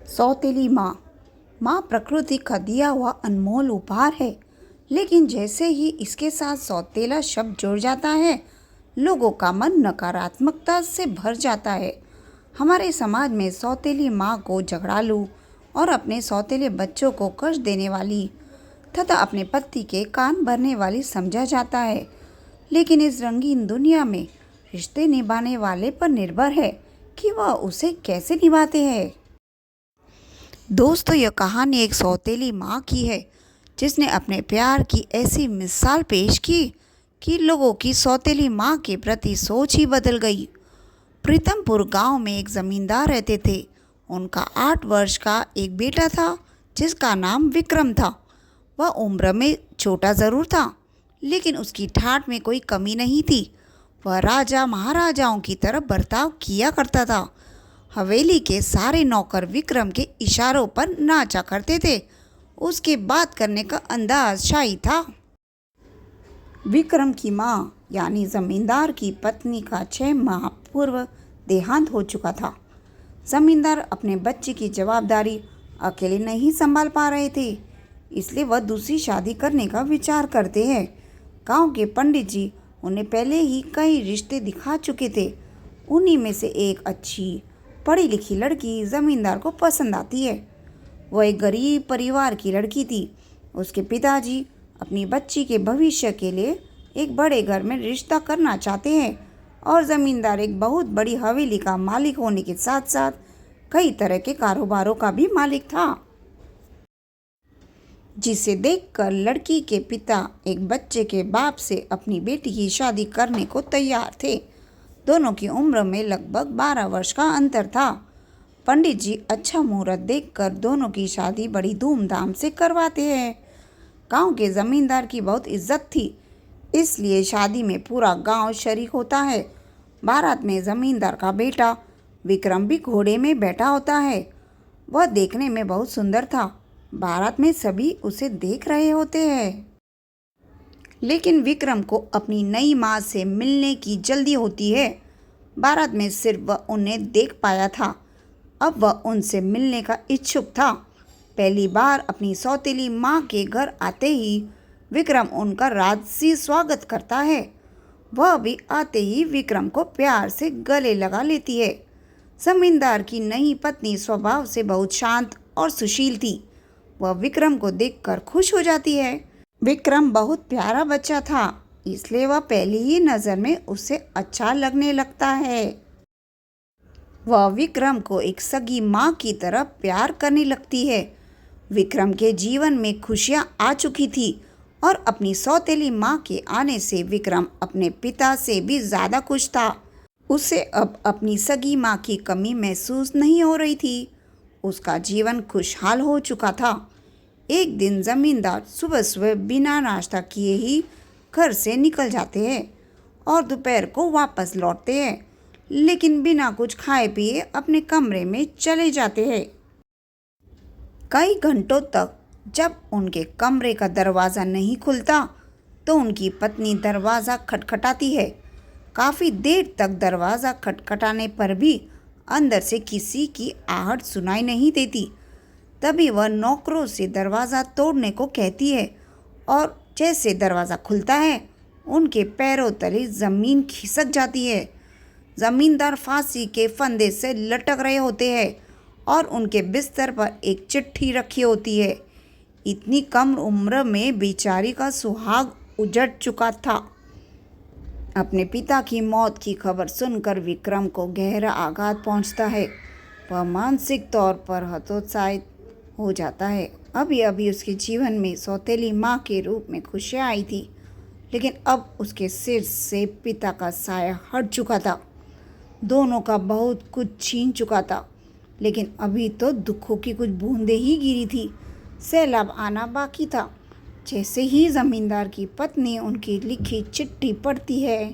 सौतेली माँ। माँ प्रकृति का दिया हुआ अनमोल उपहार है, लेकिन जैसे ही इसके साथ सौतेला शब्द जुड़ जाता है, लोगों का मन नकारात्मकता से भर जाता है। हमारे समाज में सौतेली माँ को झगड़ालू और अपने सौतेले बच्चों को कष्ट देने वाली तथा अपने पति के कान भरने वाली समझा जाता है। लेकिन इस रंगीन दुनिया में रिश्ते निभाने वाले पर निर्भर है कि वह उसे कैसे निभाते हैं। दोस्तों, यह कहानी एक सौतेली माँ की है जिसने अपने प्यार की ऐसी मिसाल पेश की कि लोगों की सौतेली माँ के प्रति सोच ही बदल गई। प्रीतमपुर गांव में एक जमींदार रहते थे। उनका 8 वर्ष का एक बेटा था जिसका नाम विक्रम था। वह उम्र में छोटा ज़रूर था, लेकिन उसकी ठाठ में कोई कमी नहीं थी। वह राजा महाराजाओं की तरह बर्ताव किया करता था। हवेली के सारे नौकर विक्रम के इशारों पर नाचा करते थे। उसके बात करने का अंदाज शाही था। विक्रम की माँ यानी जमींदार की पत्नी का 6 माह पूर्व देहांत हो चुका था। जमींदार अपने बच्चे की जवाबदारी अकेले नहीं संभाल पा रहे थे, इसलिए वह दूसरी शादी करने का विचार करते हैं। गांव के पंडित जी उन्हें पहले ही कई रिश्ते दिखा चुके थे। उन्हीं में से एक अच्छी पढ़ी लिखी लड़की जमींदार को पसंद आती है। वह एक गरीब परिवार की लड़की थी। उसके पिताजी अपनी बच्ची के भविष्य के लिए एक बड़े घर में रिश्ता करना चाहते हैं और ज़मींदार एक बहुत बड़ी हवेली का मालिक होने के साथ साथ कई तरह के कारोबारों का भी मालिक था, जिसे देखकर लड़की के पिता एक बच्चे के बाप से अपनी बेटी की शादी करने को तैयार थे। दोनों की उम्र में लगभग 12 वर्ष का अंतर था। पंडित जी अच्छा मुहूर्त देखकर दोनों की शादी बड़ी धूमधाम से करवाते हैं। गांव के जमींदार की बहुत इज्जत थी, इसलिए शादी में पूरा गांव शरीक होता है। बारात में जमींदार का बेटा विक्रम भी घोड़े में बैठा होता है। वह देखने में बहुत सुंदर था। बारात में सभी उसे देख रहे होते हैं, लेकिन विक्रम को अपनी नई माँ से मिलने की जल्दी होती है। बारात में सिर्फ वह उन्हें देख पाया था, अब वह उनसे मिलने का इच्छुक था। पहली बार अपनी सौतेली माँ के घर आते ही विक्रम उनका राजसी स्वागत करता है। वह भी आते ही विक्रम को प्यार से गले लगा लेती है। जमींदार की नई पत्नी स्वभाव से बहुत शांत और सुशील थी। वह विक्रम को देखकर खुश हो जाती है। विक्रम बहुत प्यारा बच्चा था, इसलिए वह पहली ही नज़र में उसे अच्छा लगने लगता है। वह विक्रम को एक सगी माँ की तरह प्यार करने लगती है। विक्रम के जीवन में खुशियाँ आ चुकी थी और अपनी सौतेली माँ के आने से विक्रम अपने पिता से भी ज़्यादा खुश था। उसे अब अपनी सगी माँ की कमी महसूस नहीं हो रही थी। उसका जीवन खुशहाल हो चुका था। एक दिन जमींदार सुबह सुबह बिना नाश्ता किए ही घर से निकल जाते हैं और दोपहर को वापस लौटते हैं, लेकिन बिना कुछ खाए पिए अपने कमरे में चले जाते हैं। कई घंटों तक जब उनके कमरे का दरवाज़ा नहीं खुलता तो उनकी पत्नी दरवाज़ा खटखटाती है। काफ़ी देर तक दरवाज़ा खटखटाने पर भी अंदर से किसी की आहट सुनाई नहीं देती। तभी वह नौकरों से दरवाज़ा तोड़ने को कहती है और जैसे दरवाज़ा खुलता है उनके पैरों तले ज़मीन खिसक जाती है। ज़मींदार फांसी के फंदे से लटक रहे होते हैं और उनके बिस्तर पर एक चिट्ठी रखी होती है। इतनी कम उम्र में बेचारी का सुहाग उजड़ चुका था। अपने पिता की मौत की खबर सुनकर विक्रम को गहरा आघात पहुंचता है। वह मानसिक तौर पर हतोत्साहित हो जाता है। अभी अभी उसके जीवन में सौतेली माँ के रूप में खुशियाँ आई थी, लेकिन अब उसके सिर से पिता का साया हट चुका था। दोनों का बहुत कुछ छीन चुका था, लेकिन अभी तो दुखों की कुछ बूंदें ही गिरी थी। सैलाब आना बाकी था। जैसे ही जमींदार की पत्नी उनकी लिखी चिट्ठी पढ़ती है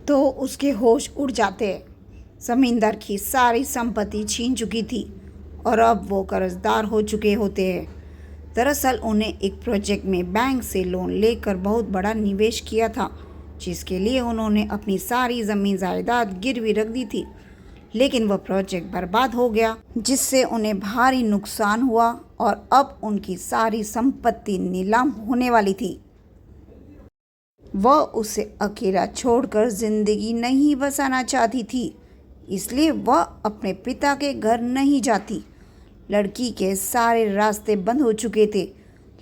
तो उसके होश उड़ जाते हैं। जमींदार की सारी संपत्ति छीन चुकी थी और अब वो कर्जदार हो चुके होते हैं। दरअसल उन्हें एक प्रोजेक्ट में बैंक से लोन लेकर बहुत बड़ा निवेश किया था, जिसके लिए उन्होंने अपनी सारी ज़मीन जायदाद गिरवी रख दी थी। लेकिन वह प्रोजेक्ट बर्बाद हो गया, जिससे उन्हें भारी नुकसान हुआ और अब उनकी सारी संपत्ति नीलाम होने वाली थी। वह उसे अकेला छोड़कर जिंदगी नहीं बसाना चाहती थी, इसलिए वह अपने पिता के घर नहीं जाती। लड़की के सारे रास्ते बंद हो चुके थे,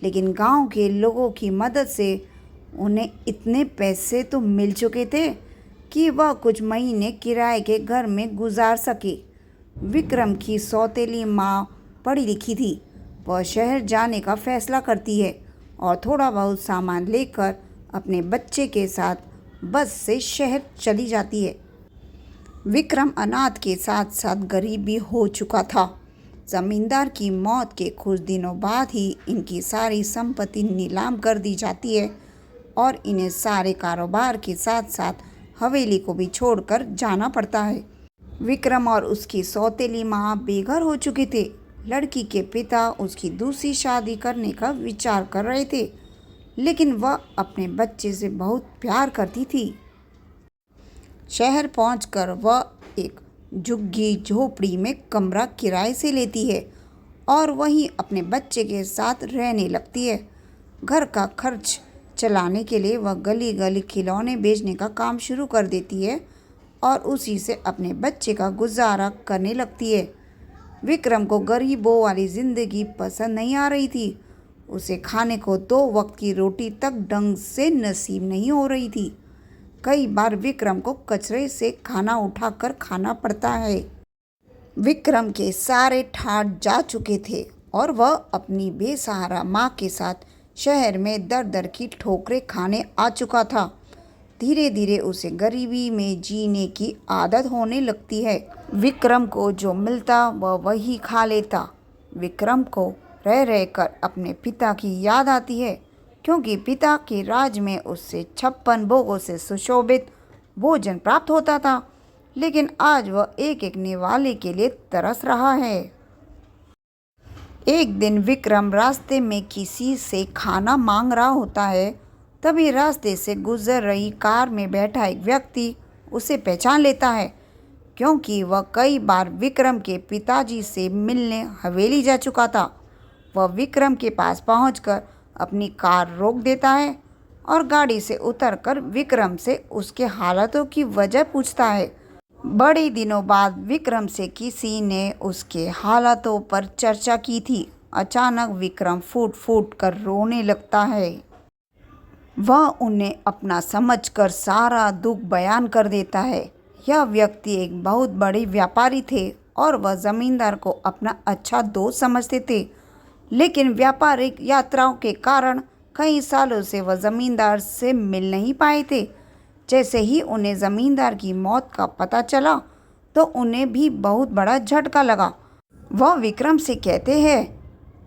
लेकिन गांव के लोगों की मदद से उन्हें इतने पैसे तो मिल चुके थे कि वह कुछ महीने किराए के घर में गुजार सके। विक्रम की सौतेली माँ पढ़ी लिखी थी। वह शहर जाने का फैसला करती है और थोड़ा बहुत सामान लेकर अपने बच्चे के साथ बस से शहर चली जाती है। विक्रम अनाथ के साथ साथ गरीब भी हो चुका था। जमींदार की मौत के कुछ दिनों बाद ही इनकी सारी संपत्ति नीलाम कर दी जाती है और इन्हें सारे कारोबार के साथ साथ हवेली को भी छोड़कर जाना पड़ता है। विक्रम और उसकी सौतेली माँ बेघर हो चुके थे। लड़की के पिता उसकी दूसरी शादी करने का विचार कर रहे थे, लेकिन वह अपने बच्चे से बहुत प्यार करती थी। शहर पहुंचकर वह एक झुग्गी झोपड़ी में कमरा किराए से लेती है और वहीं अपने बच्चे के साथ रहने लगती है। घर का खर्च चलाने के लिए वह गली गली खिलौने बेचने का काम शुरू कर देती है और उसी से अपने बच्चे का गुजारा करने लगती है। विक्रम को गरीबों वाली ज़िंदगी पसंद नहीं आ रही थी। उसे खाने को 2 वक्त की रोटी तक ढंग से नसीब नहीं हो रही थी। कई बार विक्रम को कचरे से खाना उठाकर खाना पड़ता है। विक्रम के सारे ठाठ जा चुके थे और वह अपनी बेसहारा माँ के साथ शहर में दर दर की ठोकरें खाने आ चुका था। धीरे धीरे उसे गरीबी में जीने की आदत होने लगती है। विक्रम को जो मिलता वह वही खा लेता। विक्रम को रह रहकर अपने पिता की याद आती है, क्योंकि पिता के राज में उससे 56 भोगों से सुशोभित भोजन प्राप्त होता था, लेकिन आज वह एक एक निवाले के लिए तरस रहा है। एक दिन विक्रम रास्ते में किसी से खाना मांग रहा होता है। तभी रास्ते से गुजर रही कार में बैठा एक व्यक्ति उसे पहचान लेता है, क्योंकि वह कई बार विक्रम के पिताजी से मिलने हवेली जा चुका था। वह विक्रम के पास पहुंचकर अपनी कार रोक देता है और गाड़ी से उतरकर विक्रम से उसके हालातों की वजह पूछता है। बड़े दिनों बाद विक्रम से किसी ने उसके हालातों पर चर्चा की थी। अचानक विक्रम फूट फूट कर रोने लगता है। वह उन्हें अपना समझकर सारा दुख बयान कर देता है। यह व्यक्ति एक बहुत बड़े व्यापारी थे और वह जमींदार को अपना अच्छा दोस्त समझते थे, लेकिन व्यापारिक यात्राओं के कारण कई सालों से वह जमींदार से मिल नहीं पाए थे। जैसे ही उन्हें जमींदार की मौत का पता चला तो उन्हें भी बहुत बड़ा झटका लगा। वह विक्रम से कहते हैं,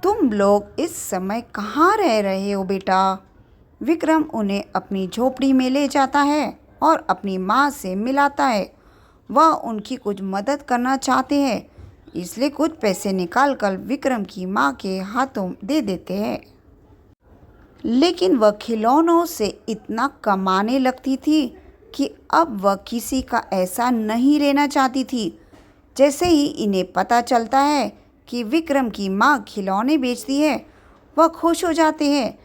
तुम लोग इस समय कहाँ रह रहे हो बेटा? विक्रम उन्हें अपनी झोपड़ी में ले जाता है और अपनी माँ से मिलाता है। वह उनकी कुछ मदद करना चाहते हैं, इसलिए कुछ पैसे निकालकर विक्रम की माँ के हाथों दे देते हैं। लेकिन वह खिलौनों से इतना कमाने लगती थी कि अब वह किसी का ऐसा नहीं रहना चाहती थी। जैसे ही इन्हें पता चलता है कि विक्रम की माँ खिलौने बेचती है, वह खुश हो जाते हैं,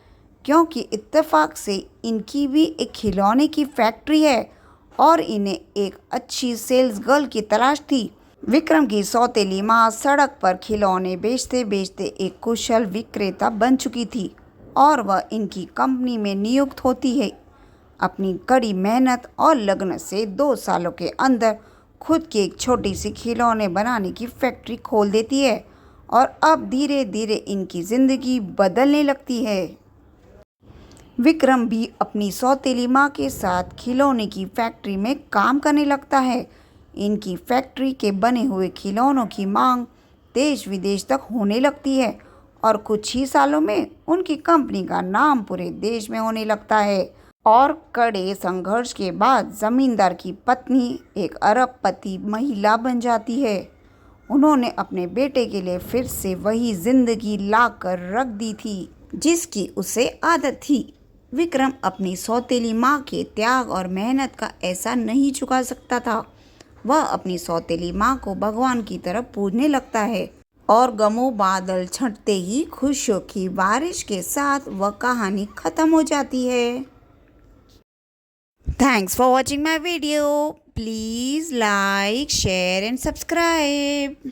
क्योंकि इत्तेफाक से इनकी भी एक खिलौने की फैक्ट्री है और इन्हें एक अच्छी सेल्स गर्ल की तलाश थी। विक्रम की सौतेली माँ सड़क पर खिलौने बेचते बेचते एक कुशल विक्रेता बन चुकी थी और वह इनकी कंपनी में नियुक्त होती है। अपनी कड़ी मेहनत और लगन से 2 सालों के अंदर खुद की एक छोटी सी खिलौने बनाने की फैक्ट्री खोल देती है और अब धीरे धीरे इनकी ज़िंदगी बदलने लगती है। विक्रम भी अपनी सौतेली माँ के साथ खिलौने की फैक्ट्री में काम करने लगता है। इनकी फैक्ट्री के बने हुए खिलौनों की मांग देश विदेश तक होने लगती है और कुछ ही सालों में उनकी कंपनी का नाम पूरे देश में होने लगता है। और कड़े संघर्ष के बाद जमींदार की पत्नी एक अरबपति महिला बन जाती है। उन्होंने अपने बेटे के लिए फिर से वही जिंदगी ला कर रख दी थी जिसकी उसे आदत थी। विक्रम अपनी सौतेली माँ के त्याग और मेहनत का ऐसा नहीं चुका सकता था। वह अपनी सौतेली माँ को भगवान की तरह पूजने लगता है और गमो बादल छंटते ही खुशियों की बारिश के साथ वह कहानी खत्म हो जाती है। Thanks for watching my video. Please like, share and subscribe.